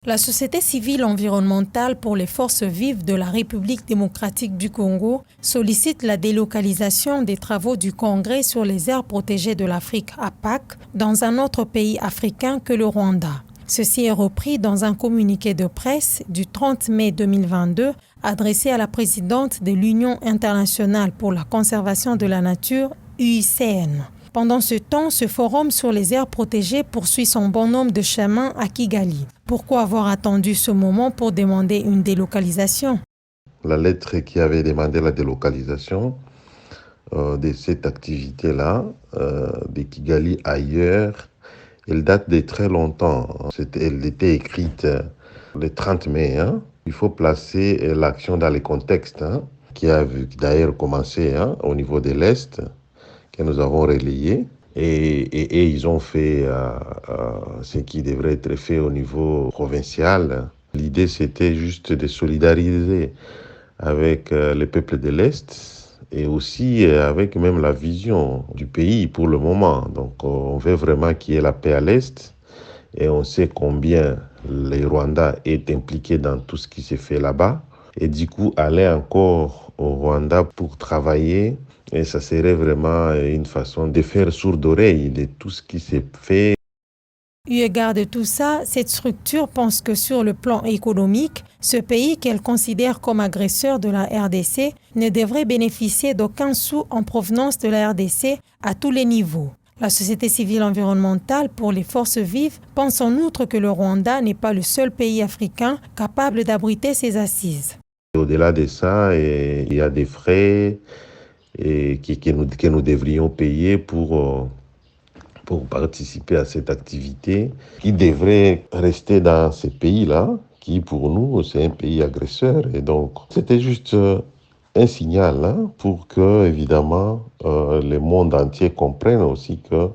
La société civile environnementale pour les forces vives de la République démocratique du Congo sollicite la délocalisation des travaux du Congrès sur les aires protégées de l'Afrique APAC dans un autre pays africain que le Rwanda. Ceci est repris dans un communiqué de presse du 30 mai 2022 adressé à la présidente de l'Union internationale pour la conservation de la nature, UICN. Pendant ce temps, ce forum sur les aires protégées poursuit son bonhomme de chemin à Kigali. Pourquoi avoir attendu ce moment pour demander une délocalisation? La lettre qui avait demandé la délocalisation de cette activité-là, de Kigali ailleurs, elle date de très longtemps. Elle était écrite le 30 mai. Il faut placer l'action dans les contextes, qui a d'ailleurs commencé au niveau de l'Est, que nous avons relayé, et ils ont fait ce qui devrait être fait au niveau provincial. L'idée, c'était juste de solidariser avec les peuples de l'Est et aussi avec même la vision du pays pour le moment. Donc, on veut vraiment qu'il y ait la paix à l'Est, et on sait combien le Rwanda est impliqué dans tout ce qui s'est fait là-bas. Et du coup, aller encore au Rwanda pour travailler, et ça serait vraiment une façon de faire sourde oreille de tout ce qui s'est fait. Eu égard de tout ça, cette structure pense que sur le plan économique, ce pays qu'elle considère comme agresseur de la RDC ne devrait bénéficier d'aucun sou en provenance de la RDC à tous les niveaux. La société civile environnementale pour les forces vives pense en outre que le Rwanda n'est pas le seul pays africain capable d'abriter ses assises. Au-delà de ça, il y a des frais que nous devrions payer pour participer à cette activité qui devrait rester dans ces pays-là, qui pour nous, c'est un pays agresseur. Et donc, c'était juste un signal pour que, évidemment, le monde entier comprenne aussi que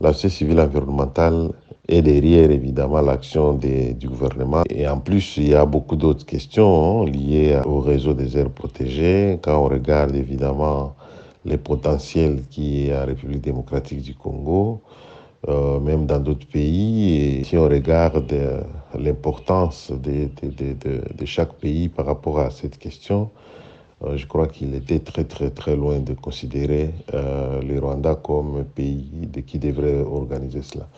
la société civile environnementale est derrière, évidemment, l'action du gouvernement. Et en plus, il y a beaucoup d'autres questions liées au réseau des aires protégées. Quand on regarde, évidemment, les potentiels qui est en République démocratique du Congo, même dans d'autres pays. Et si on regarde l'importance de chaque pays par rapport à cette question, je crois qu'il était très très très loin de considérer le Rwanda comme un pays qui devrait organiser cela.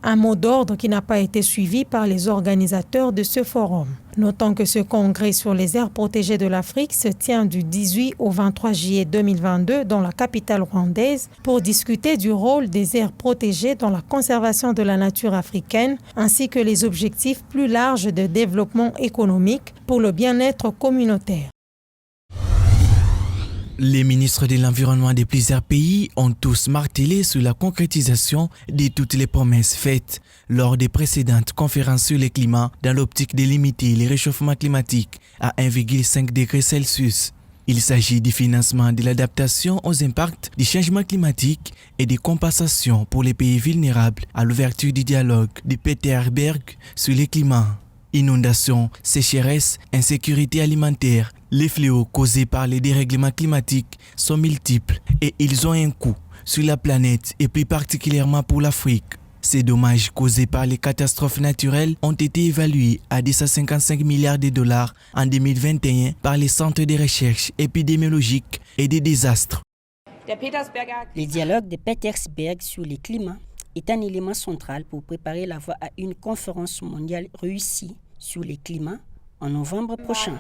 Un mot d'ordre qui n'a pas été suivi par les organisateurs de ce forum. Notons que ce congrès sur les aires protégées de l'Afrique se tient du 18 au 23 juillet 2022 dans la capitale rwandaise pour discuter du rôle des aires protégées dans la conservation de la nature africaine ainsi que les objectifs plus larges de développement économique pour le bien-être communautaire. Les ministres de l'Environnement de plusieurs pays ont tous martelé sur la concrétisation de toutes les promesses faites lors des précédentes conférences sur le climat dans l'optique de limiter le réchauffement climatique à 1,5 degré Celsius. Il s'agit du financement de l'adaptation aux impacts du changement climatique et des compensations pour les pays vulnérables à l'ouverture du dialogue de Peter Berg sur le climat. Inondations, sécheresse, insécurité alimentaire, les fléaux causés par les dérèglements climatiques sont multiples et ils ont un coût sur la planète et plus particulièrement pour l'Afrique. Ces dommages causés par les catastrophes naturelles ont été évalués à 255 milliards de dollars en 2021 par les centres de recherche épidémiologique et des désastres. Le dialogue de Petersberg sur le climat est un élément central pour préparer la voie à une conférence mondiale réussie sur le climat en novembre prochain.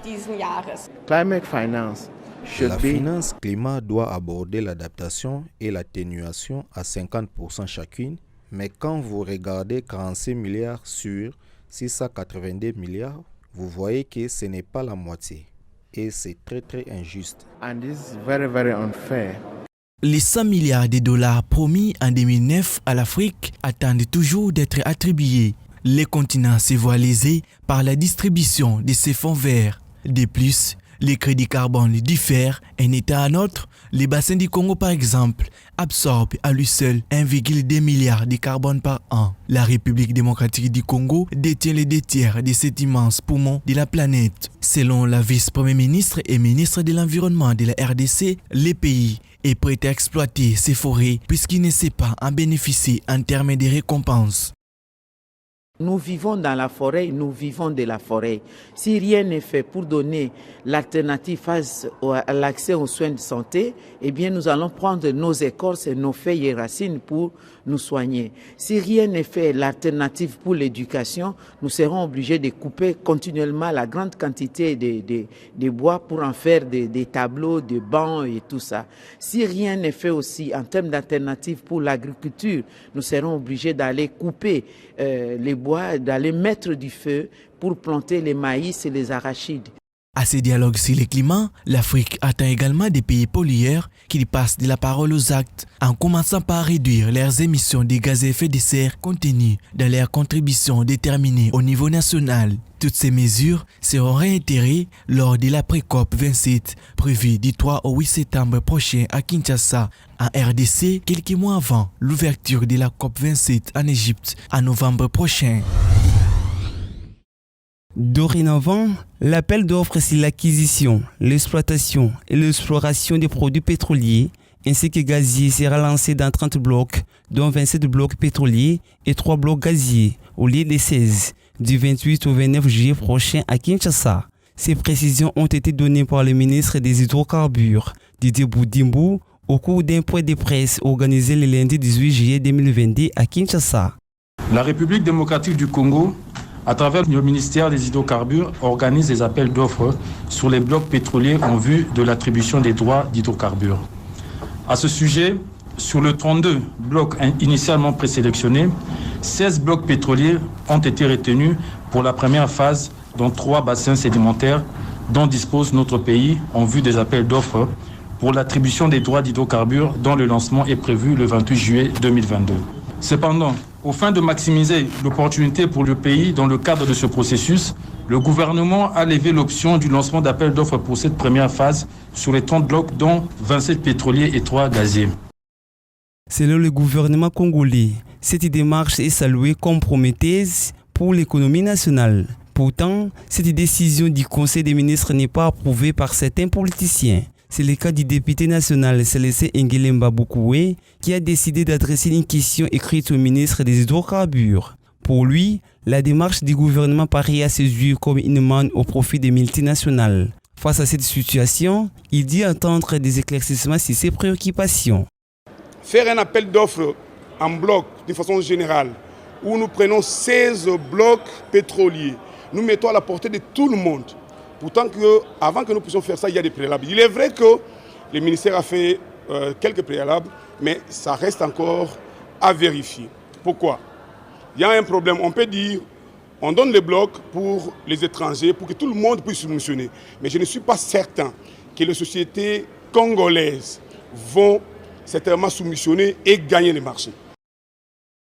La finance climat doit aborder l'adaptation et l'atténuation à 50% chacune, mais quand vous regardez 46 milliards sur 682 milliards, vous voyez que ce n'est pas la moitié. Et c'est très très injuste. Les 100 milliards de dollars promis en 2009 à l'Afrique attendent toujours d'être attribués. Les continents se voient lésés par la distribution de ces fonds verts. De plus, les crédits carbone diffèrent d'un État à un autre. Les bassins du Congo, par exemple, absorbent à lui seul 1,2 milliard de carbone par an. La République démocratique du Congo détient les 2 tiers de cet immense poumon de la planète. Selon la vice-première ministre et ministre de l'Environnement de la RDC, les pays est prêt à exploiter ces forêts puisqu'il ne sait pas en bénéficier en termes de récompenses. Nous vivons dans la forêt, nous vivons de la forêt. Si rien n'est fait pour donner l'alternative face à l'accès aux soins de santé, eh bien nous allons prendre nos écorces et nos feuilles et racines pour nous soigner. Si rien n'est fait, l'alternative pour l'éducation, nous serons obligés de couper continuellement la grande quantité de bois pour en faire des tableaux, des bancs et tout ça. Si rien n'est fait aussi en termes d'alternative pour l'agriculture, nous serons obligés d'aller couper les bois, d'aller mettre du feu pour planter les maïs et les arachides. À ces dialogues sur le climat, l'Afrique attend également des pays pollueurs qui passent de la parole aux actes, en commençant par réduire leurs émissions de gaz à effet de serre contenues dans leurs contributions déterminées au niveau national. Toutes ces mesures seront réitérées lors de l'après-COP 27, prévue du 3 au 8 septembre prochain à Kinshasa, en RDC, quelques mois avant l'ouverture de la COP 27 en Égypte en novembre prochain. Dorénavant, l'appel d'offres sur l'acquisition, l'exploitation et l'exploration des produits pétroliers ainsi que gaziers sera lancé dans 30 blocs, dont 27 blocs pétroliers et 3 blocs gaziers, au lieu des 16, du 28 au 29 juillet prochain à Kinshasa. Ces précisions ont été données par le ministre des Hydrocarbures, Didier Boudimbo, au cours d'un point de presse organisé le lundi 18 juillet 2022 à Kinshasa. La République démocratique du Congo, à travers le ministère des Hydrocarbures, organise des appels d'offres sur les blocs pétroliers en vue de l'attribution des droits d'hydrocarbures. À ce sujet, sur le 32 blocs initialement présélectionnés, 16 blocs pétroliers ont été retenus pour la première phase dans 3 bassins sédimentaires dont dispose notre pays en vue des appels d'offres pour l'attribution des droits d'hydrocarbures dont le lancement est prévu le 28 juillet 2022. Cependant, aux fins de maximiser l'opportunité pour le pays dans le cadre de ce processus, le gouvernement a levé l'option du lancement d'appels d'offres pour cette première phase sur les 30 blocs, dont 27 pétroliers et 3 gaziers. Selon le gouvernement congolais, cette démarche est saluée comme prometteuse pour l'économie nationale. Pourtant, cette décision du Conseil des ministres n'est pas approuvée par certains politiciens. C'est le cas du député national Célestin Engelemba Bokoué qui a décidé d'adresser une question écrite au ministre des Hydrocarbures. Pour lui, la démarche du gouvernement paraît à ses yeux comme une manne au profit des multinationales. Face à cette situation, il dit attendre des éclaircissements sur ses préoccupations. Faire un appel d'offres en bloc de façon générale, où nous prenons 16 blocs pétroliers, nous mettons à la portée de tout le monde. Pourtant, avant que nous puissions faire ça, il y a des préalables. Il est vrai que le ministère a fait quelques préalables, mais ça reste encore à vérifier. Pourquoi? Il y a un problème. On peut dire, on donne les blocs pour les étrangers, pour que tout le monde puisse soumissionner. Mais je ne suis pas certain que les sociétés congolaises vont certainement soumissionner et gagner les marchés.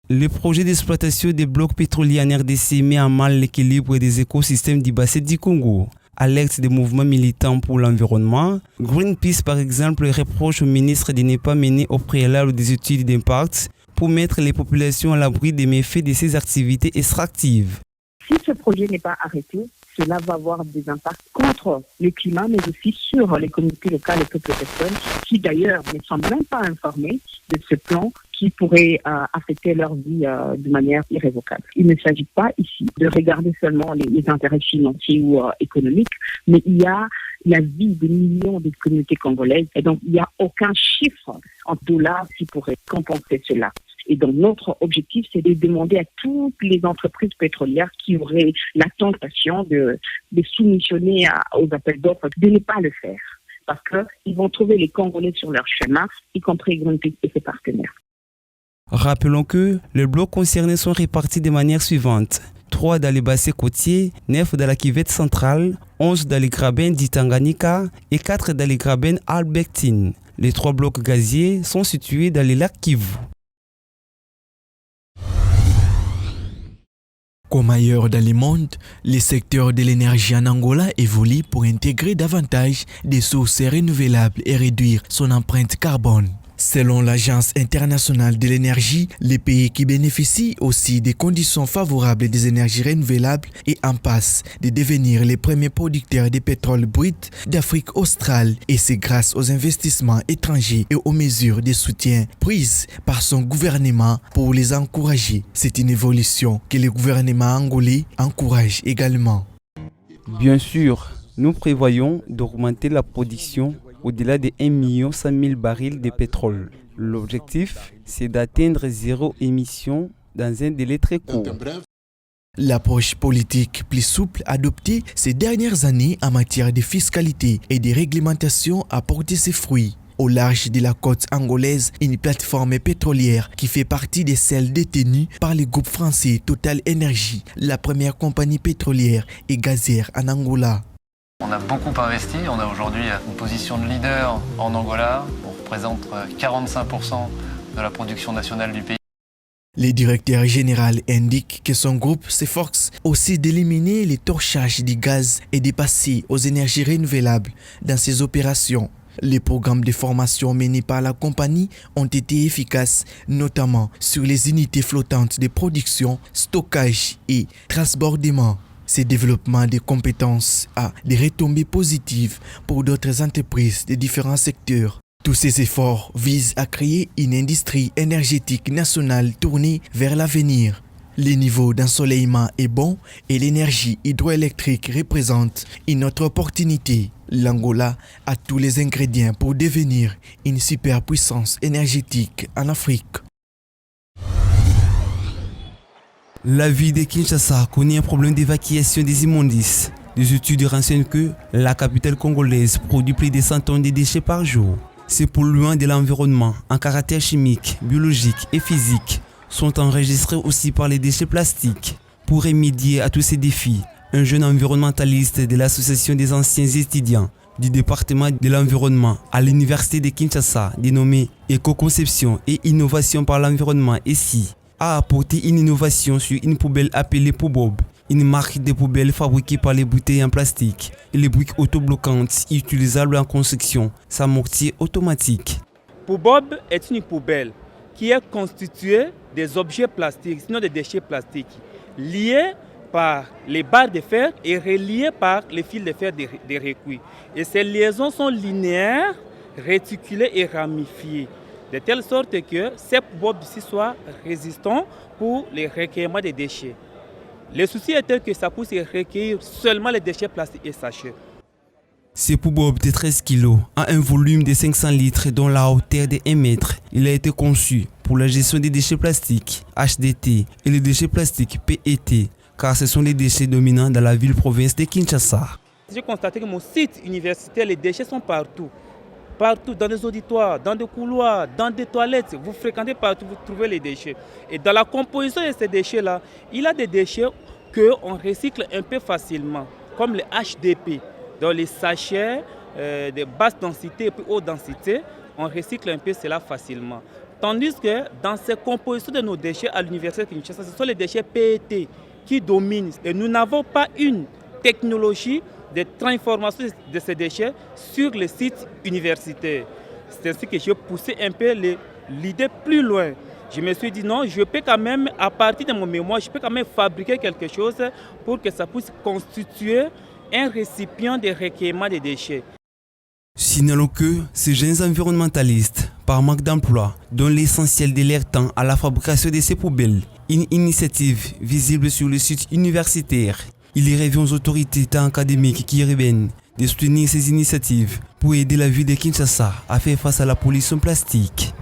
Le projet d'exploitation des blocs pétroliers en RDC met en mal l'équilibre des écosystèmes du bassin du Congo. Alerte des mouvements militants pour l'environnement, Greenpeace par exemple reproche au ministre de ne pas mener au préalable des études d'impact pour mettre les populations à l'abri des méfaits de ces activités extractives. Si ce projet n'est pas arrêté, cela va avoir des impacts contre le climat, mais aussi sur les communautés locales et toutes les personnes qui d'ailleurs ne sont même pas informées de ce plan qui pourrait affecter leur vie de manière irrévocable. Il ne s'agit pas ici de regarder seulement les intérêts financiers ou économiques, mais il y a la vie de millions de communautés congolaises et donc il n'y a aucun chiffre en dollars qui pourrait compenser cela. Et donc notre objectif, c'est de demander à toutes les entreprises pétrolières qui auraient la tentation de soumissionner aux appels d'offres, de ne pas le faire. Parce qu'ils vont trouver les Congolais sur leur chemin, y compris Greenpeace et ses partenaires. Rappelons que les blocs concernés sont répartis de manière suivante. 3 dans les bassins côtiers, 9 dans la cuvette centrale, 11 dans les grabens d'Itanganika et 4 dans les grabens albertines. Les 3 blocs gaziers sont situés dans les lacs Kivu. Comme ailleurs dans le monde, le secteur de l'énergie en Angola évolue pour intégrer davantage des sources renouvelables et réduire son empreinte carbone. Selon l'Agence internationale de l'énergie, les pays qui bénéficient aussi des conditions favorables des énergies renouvelables et en passe de devenir les premiers producteurs de pétrole brut d'Afrique australe, et c'est grâce aux investissements étrangers et aux mesures de soutien prises par son gouvernement pour les encourager. C'est une évolution que le gouvernement angolais encourage également. Bien sûr, nous prévoyons d'augmenter la production au-delà de 1 100 000 barils de pétrole. L'objectif, c'est d'atteindre zéro émission dans un délai très court. L'approche politique plus souple adoptée ces dernières années en matière de fiscalité et de réglementation a porté ses fruits. Au large de la côte angolaise, une plateforme pétrolière qui fait partie de celles détenues par le groupe français Total Energy, la première compagnie pétrolière et gazière en Angola. On a beaucoup investi, on a aujourd'hui une position de leader en Angola, on représente 45% de la production nationale du pays. Le directeur général indique que son groupe s'efforce aussi d'éliminer les torchages du gaz et de passer aux énergies renouvelables dans ses opérations. Les programmes de formation menés par la compagnie ont été efficaces, notamment sur les unités flottantes de production, stockage et transbordement. Ce développement des compétences a des retombées positives pour d'autres entreprises de différents secteurs. Tous ces efforts visent à créer une industrie énergétique nationale tournée vers l'avenir. Le niveau d'ensoleillement est bon et l'énergie hydroélectrique représente une autre opportunité. L'Angola a tous les ingrédients pour devenir une superpuissance énergétique en Afrique. La ville de Kinshasa connaît un problème d'évacuation des immondices. Des études renseignent que la capitale congolaise produit plus de 100 tonnes de déchets par jour. Ces polluants de l'environnement, en caractère chimique, biologique et physique, sont enregistrés aussi par les déchets plastiques. Pour remédier à tous ces défis, un jeune environnementaliste de l'association des anciens étudiants du département de l'environnement à l'université de Kinshasa, dénommé Éco-conception et innovation par l'environnement ESI, a apporté une innovation sur une poubelle appelée Poubob, une marque de poubelles fabriquée par les bouteilles en plastique et les briques autobloquantes utilisables en construction, sans mortier automatique. Poubob est une poubelle qui est constituée des objets plastiques, sinon des déchets plastiques, liés par les barres de fer et reliés par les fils de fer de recuit. Et ces liaisons sont linéaires, réticulées et ramifiées, de telle sorte que ces poubob-ci soient résistants pour les recueillements des déchets. Le souci est que ça puisse recueillir seulement les déchets plastiques et sachets. Ce poubob de 13 kg a un volume de 500 litres dont la hauteur de 1 mètre. Il a été conçu pour la gestion des déchets plastiques HDT et les déchets plastiques PET, car ce sont les déchets dominants dans la ville-province de Kinshasa. J'ai constaté que mon site universitaire, les déchets sont partout. Partout, dans des auditoires, dans des couloirs, dans des toilettes. Vous fréquentez partout, vous trouvez les déchets. Et dans la composition de ces déchets-là, il y a des déchets qu'on recycle un peu facilement, comme les HDP. Dans les sachets de basse densité et puis haute densité, on recycle un peu cela facilement. Tandis que dans ces compositions de nos déchets à l'université de Kinshasa, ce sont les déchets PET qui dominent. Et nous n'avons pas une technologie de transformation de ces déchets sur les sites universitaires. C'est ainsi que j'ai poussé un peu l'idée plus loin. Je me suis dit non, je peux quand même, à partir de mon mémoire, je peux quand même fabriquer quelque chose pour que ça puisse constituer un récipient de recueillement des déchets. Signalons que ces jeunes environnementalistes, par manque d'emploi, donnent l'essentiel de leur temps à la fabrication de ces poubelles. Une initiative visible sur le site universitaire. Il y revient aux autorités tant académiques qu'urbaines de soutenir ces initiatives pour aider la ville de Kinshasa à faire face à la pollution plastique.